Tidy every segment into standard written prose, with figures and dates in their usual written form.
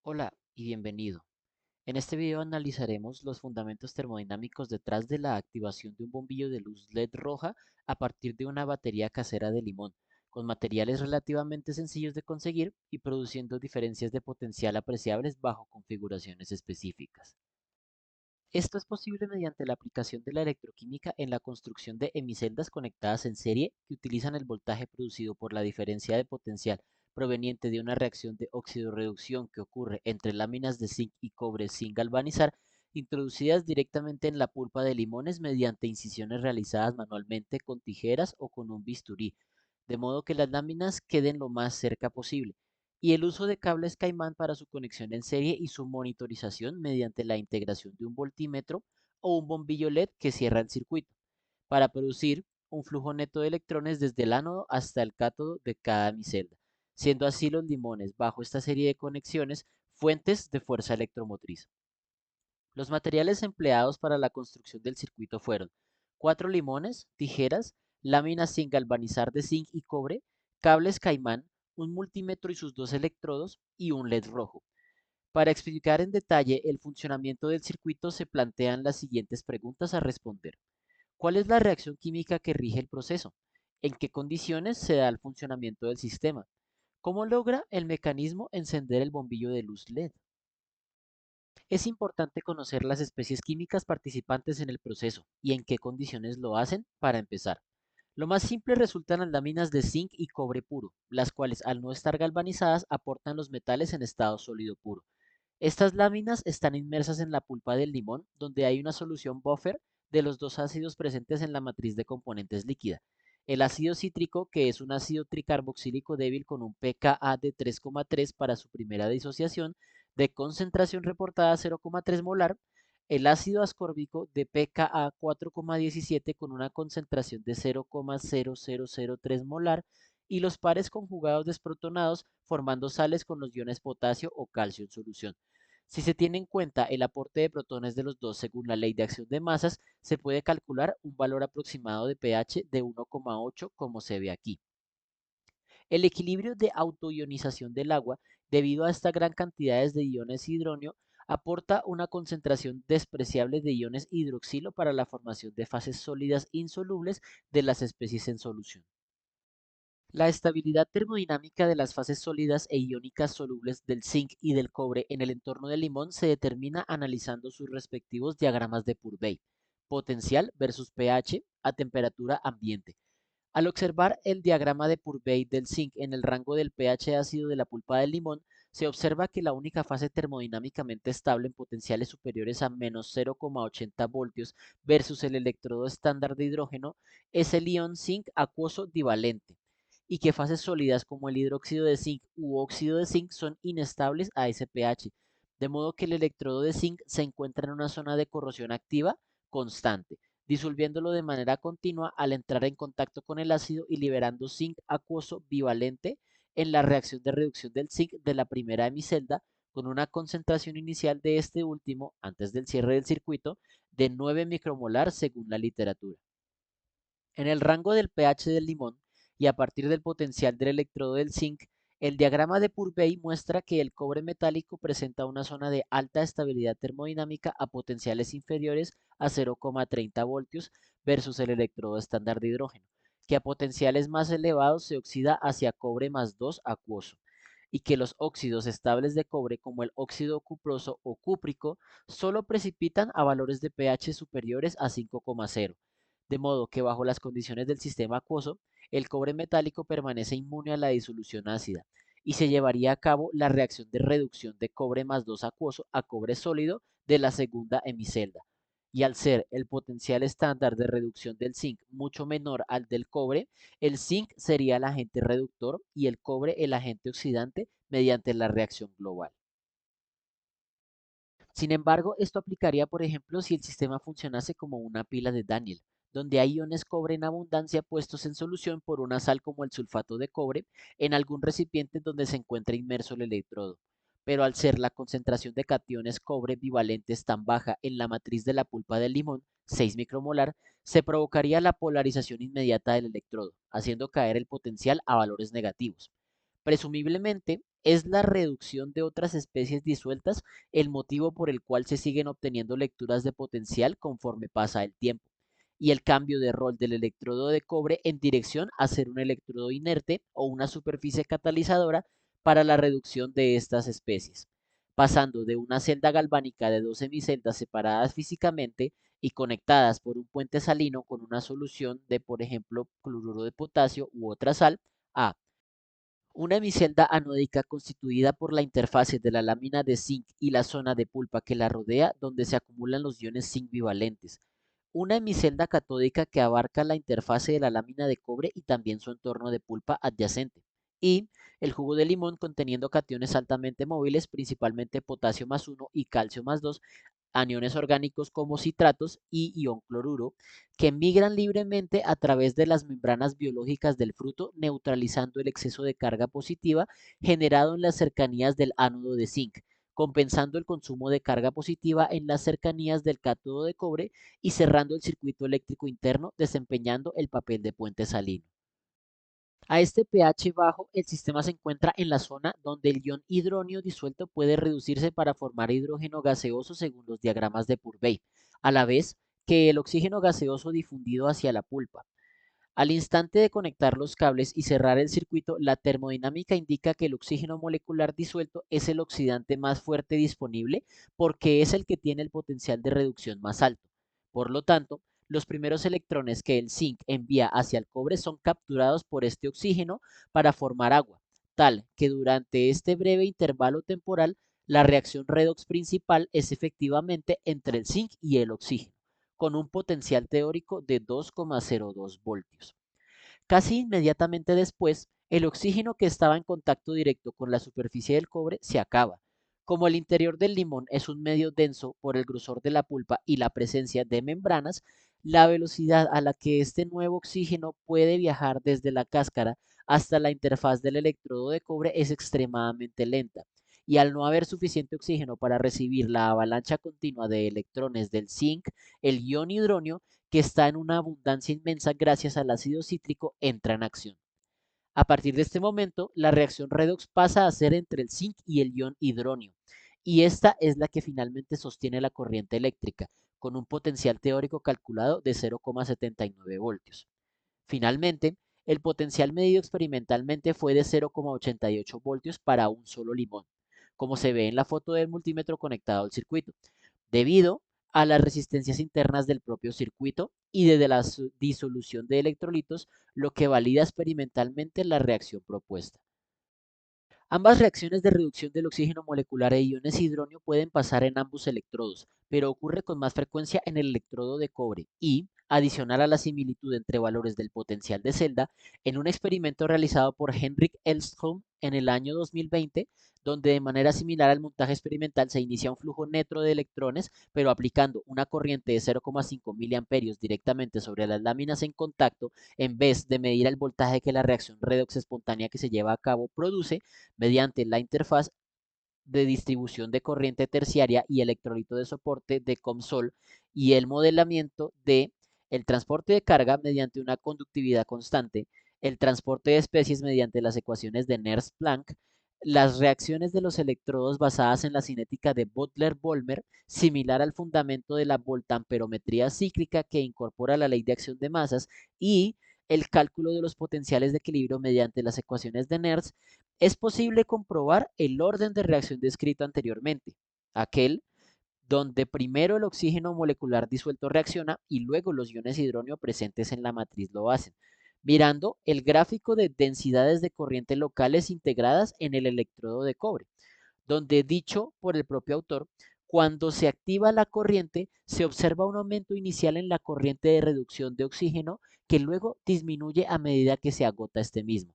Hola y bienvenido. En este video analizaremos los fundamentos termodinámicos detrás de la activación de un bombillo de luz LED roja a partir de una batería casera de limón, con materiales relativamente sencillos de conseguir y produciendo diferencias de potencial apreciables bajo configuraciones específicas. Esto es posible mediante la aplicación de la electroquímica en la construcción de hemiceldas conectadas en serie que utilizan el voltaje producido por la diferencia de potencial proveniente de una reacción de oxidorreducción que ocurre entre láminas de zinc y cobre sin galvanizar, introducidas directamente en la pulpa de limones mediante incisiones realizadas manualmente con tijeras o con un bisturí, de modo que las láminas queden lo más cerca posible y el uso de cables Caimán para su conexión en serie y su monitorización mediante la integración de un voltímetro o un bombillo LED que cierra el circuito, para producir un flujo neto de electrones desde el ánodo hasta el cátodo de cada micelda, siendo así los limones bajo esta serie de conexiones fuentes de fuerza electromotriz. Los materiales empleados para la construcción del circuito fueron 4 limones, tijeras, láminas sin galvanizar de zinc y cobre, cables Caimán, un multímetro y sus dos electrodos y un LED rojo. Para explicar en detalle el funcionamiento del circuito se plantean las siguientes preguntas a responder. ¿Cuál es la reacción química que rige el proceso? ¿En qué condiciones se da el funcionamiento del sistema? ¿Cómo logra el mecanismo encender el bombillo de luz LED? Es importante conocer las especies químicas participantes en el proceso y en qué condiciones lo hacen para empezar. Lo más simple resultan las láminas de zinc y cobre puro, las cuales al no estar galvanizadas aportan los metales en estado sólido puro. Estas láminas están inmersas en la pulpa del limón, donde hay una solución buffer de los dos ácidos presentes en la matriz de componentes líquida. El ácido cítrico, que es un ácido tricarboxílico débil con un pKa de 3,3 para su primera disociación, de concentración reportada 0,3 molar, el ácido ascórbico de pKa 4,17 con una concentración de 0,0003 molar y los pares conjugados desprotonados formando sales con los iones potasio o calcio en solución. Si se tiene en cuenta el aporte de protones de los dos según la ley de acción de masas, se puede calcular un valor aproximado de pH de 1,8 como se ve aquí. El equilibrio de autoionización del agua, debido a esta gran cantidad de iones hidronio, aporta una concentración despreciable de iones hidroxilo para la formación de fases sólidas insolubles de las especies en solución. La estabilidad termodinámica de las fases sólidas e iónicas solubles del zinc y del cobre en el entorno del limón se determina analizando sus respectivos diagramas de Purvey, potencial versus pH a temperatura ambiente. Al observar el diagrama de Purvey del zinc en el rango del pH ácido de la pulpa del limón, se observa que la única fase termodinámicamente estable en potenciales superiores a menos 0,80 voltios versus el electrodo estándar de hidrógeno es el ion zinc acuoso divalente, y que fases sólidas como el hidróxido de zinc u óxido de zinc son inestables a ese pH, de modo que el electrodo de zinc se encuentra en una zona de corrosión activa constante, disolviéndolo de manera continua al entrar en contacto con el ácido y liberando zinc acuoso bivalente en la reacción de reducción del zinc de la primera hemicelda con una concentración inicial de este último, antes del cierre del circuito, de 9 micromolar según la literatura. En el rango del pH del limón y a partir del potencial del electrodo del zinc, el diagrama de Purvey muestra que el cobre metálico presenta una zona de alta estabilidad termodinámica a potenciales inferiores a 0,30 voltios versus el electrodo estándar de hidrógeno, que a potenciales más elevados se oxida hacia cobre más 2 acuoso, y que los óxidos estables de cobre como el óxido cuproso o cúprico solo precipitan a valores de pH superiores a 5,0, de modo que bajo las condiciones del sistema acuoso, el cobre metálico permanece inmune a la disolución ácida y se llevaría a cabo la reacción de reducción de cobre más 2 acuoso a cobre sólido de la segunda hemicelda. Y al ser el potencial estándar de reducción del zinc mucho menor al del cobre, el zinc sería el agente reductor y el cobre el agente oxidante mediante la reacción global. Sin embargo, esto aplicaría, por ejemplo, si el sistema funcionase como una pila de Daniel, donde hay iones cobre en abundancia puestos en solución por una sal como el sulfato de cobre en algún recipiente donde se encuentra inmerso el electrodo. Pero al ser la concentración de cationes cobre bivalentes tan baja en la matriz de la pulpa del limón, 6 micromolar, se provocaría la polarización inmediata del electrodo, haciendo caer el potencial a valores negativos. Presumiblemente, es la reducción de otras especies disueltas el motivo por el cual se siguen obteniendo lecturas de potencial conforme pasa el tiempo, y el cambio de rol del electrodo de cobre en dirección a ser un electrodo inerte o una superficie catalizadora para la reducción de estas especies, pasando de una celda galvánica de dos semiceldas separadas físicamente y conectadas por un puente salino con una solución de, por ejemplo, cloruro de potasio u otra sal, a una hemicelda anódica constituida por la interfase de la lámina de zinc y la zona de pulpa que la rodea, donde se acumulan los iones zinc bivalentes. Una hemicelda catódica que abarca la interfase de la lámina de cobre y también su entorno de pulpa adyacente. Y el jugo de limón conteniendo cationes altamente móviles, principalmente potasio más 1 y calcio más 2, aniones orgánicos como citratos y ion cloruro, que migran libremente a través de las membranas biológicas del fruto, neutralizando el exceso de carga positiva generado en las cercanías del ánodo de zinc, compensando el consumo de carga positiva en las cercanías del cátodo de cobre y cerrando el circuito eléctrico interno, desempeñando el papel de puente salino. A este pH bajo, el sistema se encuentra en la zona donde el ion hidronio disuelto puede reducirse para formar hidrógeno gaseoso según los diagramas de Purvey, a la vez que el oxígeno gaseoso difundido hacia la pulpa. Al instante de conectar los cables y cerrar el circuito, la termodinámica indica que el oxígeno molecular disuelto es el oxidante más fuerte disponible porque es el que tiene el potencial de reducción más alto. Por lo tanto, los primeros electrones que el zinc envía hacia el cobre son capturados por este oxígeno para formar agua, tal que durante este breve intervalo temporal, la reacción redox principal es efectivamente entre el zinc y el oxígeno, con un potencial teórico de 2,02 voltios. Casi inmediatamente después, el oxígeno que estaba en contacto directo con la superficie del cobre se acaba. Como el interior del limón es un medio denso por el grosor de la pulpa y la presencia de membranas, la velocidad a la que este nuevo oxígeno puede viajar desde la cáscara hasta la interfaz del electrodo de cobre es extremadamente lenta. Y al no haber suficiente oxígeno para recibir la avalancha continua de electrones del zinc, el ion hidronio que está en una abundancia inmensa gracias al ácido cítrico, entra en acción. A partir de este momento, la reacción redox pasa a ser entre el zinc y el ion hidronio, y esta es la que finalmente sostiene la corriente eléctrica, con un potencial teórico calculado de 0,79 voltios. Finalmente, el potencial medido experimentalmente fue de 0,88 voltios para un solo limón, como se ve en la foto del multímetro conectado al circuito, debido a las resistencias internas del propio circuito y desde la disolución de electrolitos, lo que valida experimentalmente la reacción propuesta. Ambas reacciones de reducción del oxígeno molecular e iones hidronio pueden pasar en ambos electrodos, pero ocurre con más frecuencia en el electrodo de cobre y, adicional a la similitud entre valores del potencial de celda, en un experimento realizado por Henrik Elstrom en el año 2020, donde de manera similar al montaje experimental se inicia un flujo neutro de electrones, pero aplicando una corriente de 0,5 miliamperios directamente sobre las láminas en contacto, en vez de medir el voltaje que la reacción redox espontánea que se lleva a cabo produce, mediante la interfaz de distribución de corriente terciaria y electrolito de soporte de COMSOL y el modelamiento de el transporte de carga mediante una conductividad constante, el transporte de especies mediante las ecuaciones de Nernst-Planck, las reacciones de los electrodos basadas en la cinética de Butler-Volmer, similar al fundamento de la voltamperometría cíclica que incorpora la ley de acción de masas, y el cálculo de los potenciales de equilibrio mediante las ecuaciones de Nernst, es posible comprobar el orden de reacción descrito anteriormente, aquel donde primero el oxígeno molecular disuelto reacciona y luego los iones hidronio presentes en la matriz lo hacen, mirando el gráfico de densidades de corriente locales integradas en el electrodo de cobre, donde dicho por el propio autor, cuando se activa la corriente, se observa un aumento inicial en la corriente de reducción de oxígeno que luego disminuye a medida que se agota este mismo.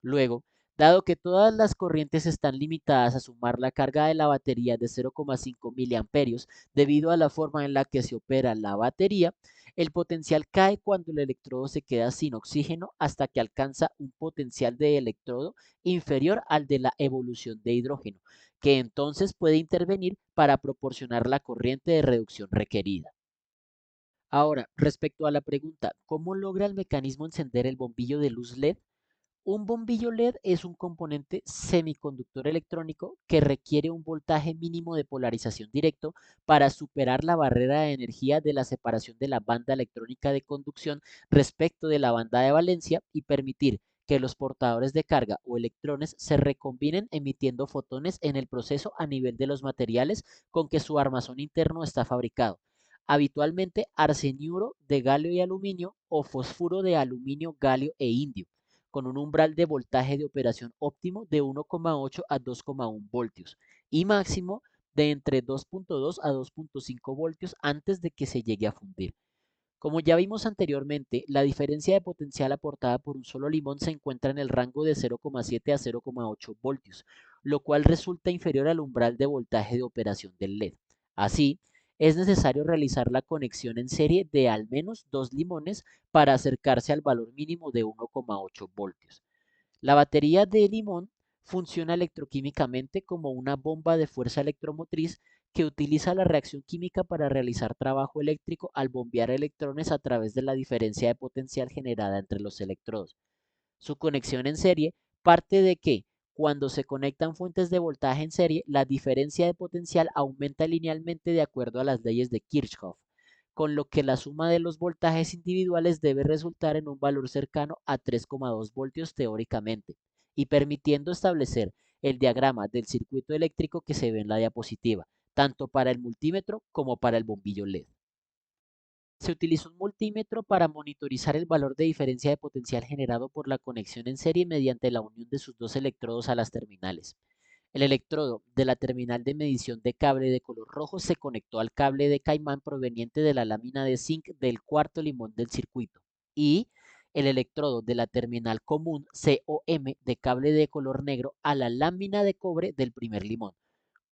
Luego, dado que todas las corrientes están limitadas a sumar la carga de la batería de 0,5 miliamperios debido a la forma en la que se opera la batería, el potencial cae cuando el electrodo se queda sin oxígeno hasta que alcanza un potencial de electrodo inferior al de la evolución de hidrógeno, que entonces puede intervenir para proporcionar la corriente de reducción requerida. Ahora, respecto a la pregunta, ¿cómo logra el mecanismo encender el bombillo de luz LED? Un bombillo LED es un componente semiconductor electrónico que requiere un voltaje mínimo de polarización directo para superar la barrera de energía de la separación de la banda electrónica de conducción respecto de la banda de valencia y permitir que los portadores de carga o electrones se recombinen emitiendo fotones en el proceso a nivel de los materiales con que su armazón interno está fabricado. Habitualmente arseniuro de galio y aluminio o fosfuro de aluminio, galio e indio con un umbral de voltaje de operación óptimo de 1,8 a 2,1 voltios y máximo de entre 2,2 a 2,5 voltios antes de que se llegue a fundir. Como ya vimos anteriormente, la diferencia de potencial aportada por un solo limón se encuentra en el rango de 0,7 a 0,8 voltios, lo cual resulta inferior al umbral de voltaje de operación del LED. Así, es necesario realizar la conexión en serie de al menos dos limones para acercarse al valor mínimo de 1,8 voltios. La batería de limón funciona electroquímicamente como una bomba de fuerza electromotriz que utiliza la reacción química para realizar trabajo eléctrico al bombear electrones a través de la diferencia de potencial generada entre los electrodos. Su conexión en serie parte de que, cuando se conectan fuentes de voltaje en serie, la diferencia de potencial aumenta linealmente de acuerdo a las leyes de Kirchhoff, con lo que la suma de los voltajes individuales debe resultar en un valor cercano a 3,2 voltios teóricamente, y permitiendo establecer el diagrama del circuito eléctrico que se ve en la diapositiva, tanto para el multímetro como para el bombillo LED. Se utilizó un multímetro para monitorizar el valor de diferencia de potencial generado por la conexión en serie mediante la unión de sus dos electrodos a las terminales. El electrodo de la terminal de medición de cable de color rojo se conectó al cable de caimán proveniente de la lámina de zinc del cuarto limón del circuito y el electrodo de la terminal común COM de cable de color negro a la lámina de cobre del primer limón,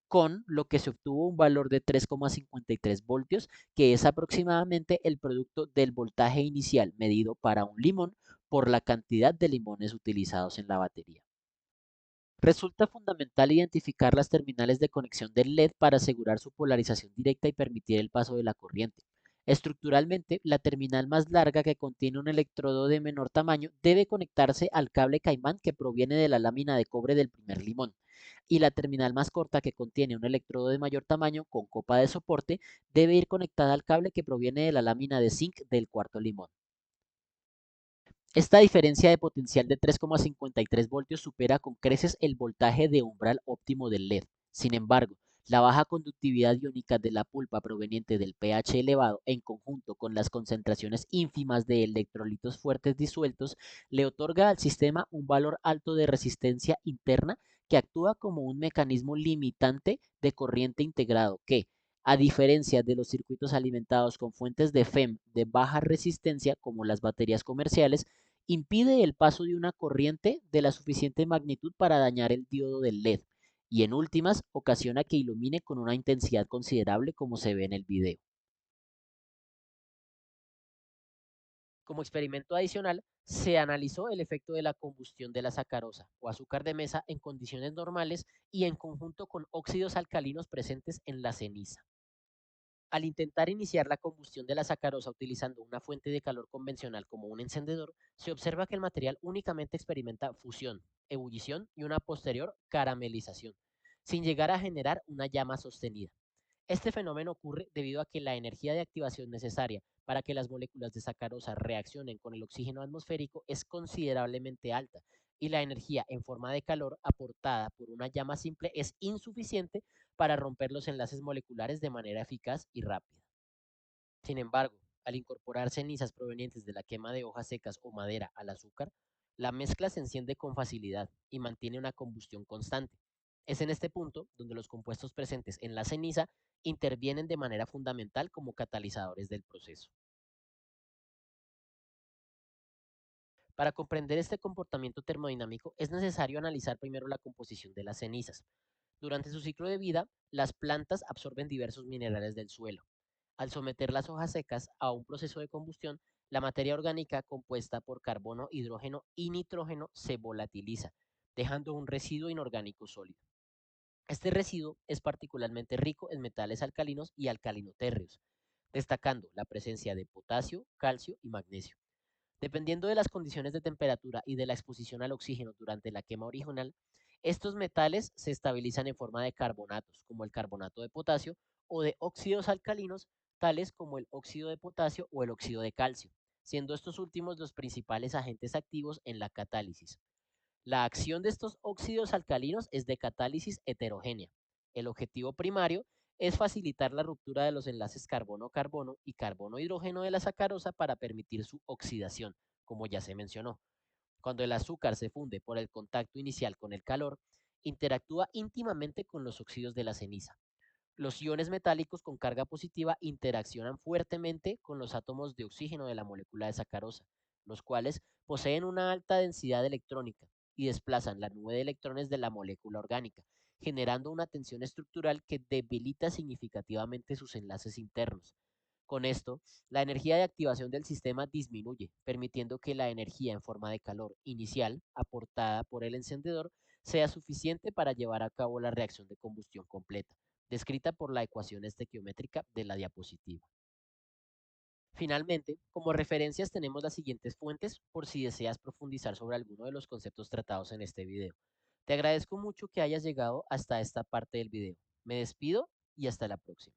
con lo que se obtuvo un valor de 3,53 voltios, que es aproximadamente el producto del voltaje inicial medido para un limón por la cantidad de limones utilizados en la batería. Resulta fundamental identificar las terminales de conexión del LED para asegurar su polarización directa y permitir el paso de la corriente. Estructuralmente, la terminal más larga que contiene un electrodo de menor tamaño debe conectarse al cable caimán que proviene de la lámina de cobre del primer limón, y la terminal más corta que contiene un electrodo de mayor tamaño con copa de soporte debe ir conectada al cable que proviene de la lámina de zinc del cuarto limón. Esta diferencia de potencial de 3,53 voltios supera con creces el voltaje de umbral óptimo del LED. Sin embargo, la baja conductividad iónica de la pulpa proveniente del pH elevado en conjunto con las concentraciones ínfimas de electrolitos fuertes disueltos le otorga al sistema un valor alto de resistencia interna que actúa como un mecanismo limitante de corriente integrado que, a diferencia de los circuitos alimentados con fuentes de FEM de baja resistencia como las baterías comerciales, impide el paso de una corriente de la suficiente magnitud para dañar el diodo del LED y en últimas ocasiona que ilumine con una intensidad considerable como se ve en el video. Como experimento adicional, se analizó el efecto de la combustión de la sacarosa o azúcar de mesa en condiciones normales y en conjunto con óxidos alcalinos presentes en la ceniza. Al intentar iniciar la combustión de la sacarosa utilizando una fuente de calor convencional como un encendedor, se observa que el material únicamente experimenta fusión, ebullición y una posterior caramelización, sin llegar a generar una llama sostenida. Este fenómeno ocurre debido a que la energía de activación necesaria para que las moléculas de sacarosa reaccionen con el oxígeno atmosférico es considerablemente alta y la energía en forma de calor aportada por una llama simple es insuficiente para romper los enlaces moleculares de manera eficaz y rápida. Sin embargo, al incorporar cenizas provenientes de la quema de hojas secas o madera al azúcar, la mezcla se enciende con facilidad y mantiene una combustión constante. Es en este punto donde los compuestos presentes en la ceniza intervienen de manera fundamental como catalizadores del proceso. Para comprender este comportamiento termodinámico es necesario analizar primero la composición de las cenizas. Durante su ciclo de vida, las plantas absorben diversos minerales del suelo. Al someter las hojas secas a un proceso de combustión, la materia orgánica compuesta por carbono, hidrógeno y nitrógeno se volatiliza, dejando un residuo inorgánico sólido. Este residuo es particularmente rico en metales alcalinos y alcalinotérreos, destacando la presencia de potasio, calcio y magnesio. Dependiendo de las condiciones de temperatura y de la exposición al oxígeno durante la quema original, estos metales se estabilizan en forma de carbonatos, como el carbonato de potasio, o de óxidos alcalinos, tales como el óxido de potasio o el óxido de calcio, siendo estos últimos los principales agentes activos en la catálisis. La acción de estos óxidos alcalinos es de catálisis heterogénea. El objetivo primario es facilitar la ruptura de los enlaces carbono-carbono y carbono-hidrógeno de la sacarosa para permitir su oxidación, como ya se mencionó. Cuando el azúcar se funde por el contacto inicial con el calor, interactúa íntimamente con los óxidos de la ceniza. Los iones metálicos con carga positiva interaccionan fuertemente con los átomos de oxígeno de la molécula de sacarosa, los cuales poseen una alta densidad electrónica y desplazan la nube de electrones de la molécula orgánica, generando una tensión estructural que debilita significativamente sus enlaces internos. Con esto, la energía de activación del sistema disminuye, permitiendo que la energía en forma de calor inicial aportada por el encendedor sea suficiente para llevar a cabo la reacción de combustión completa, descrita por la ecuación estequiométrica de la diapositiva. Finalmente, como referencias tenemos las siguientes fuentes por si deseas profundizar sobre alguno de los conceptos tratados en este video. Te agradezco mucho que hayas llegado hasta esta parte del video. Me despido y hasta la próxima.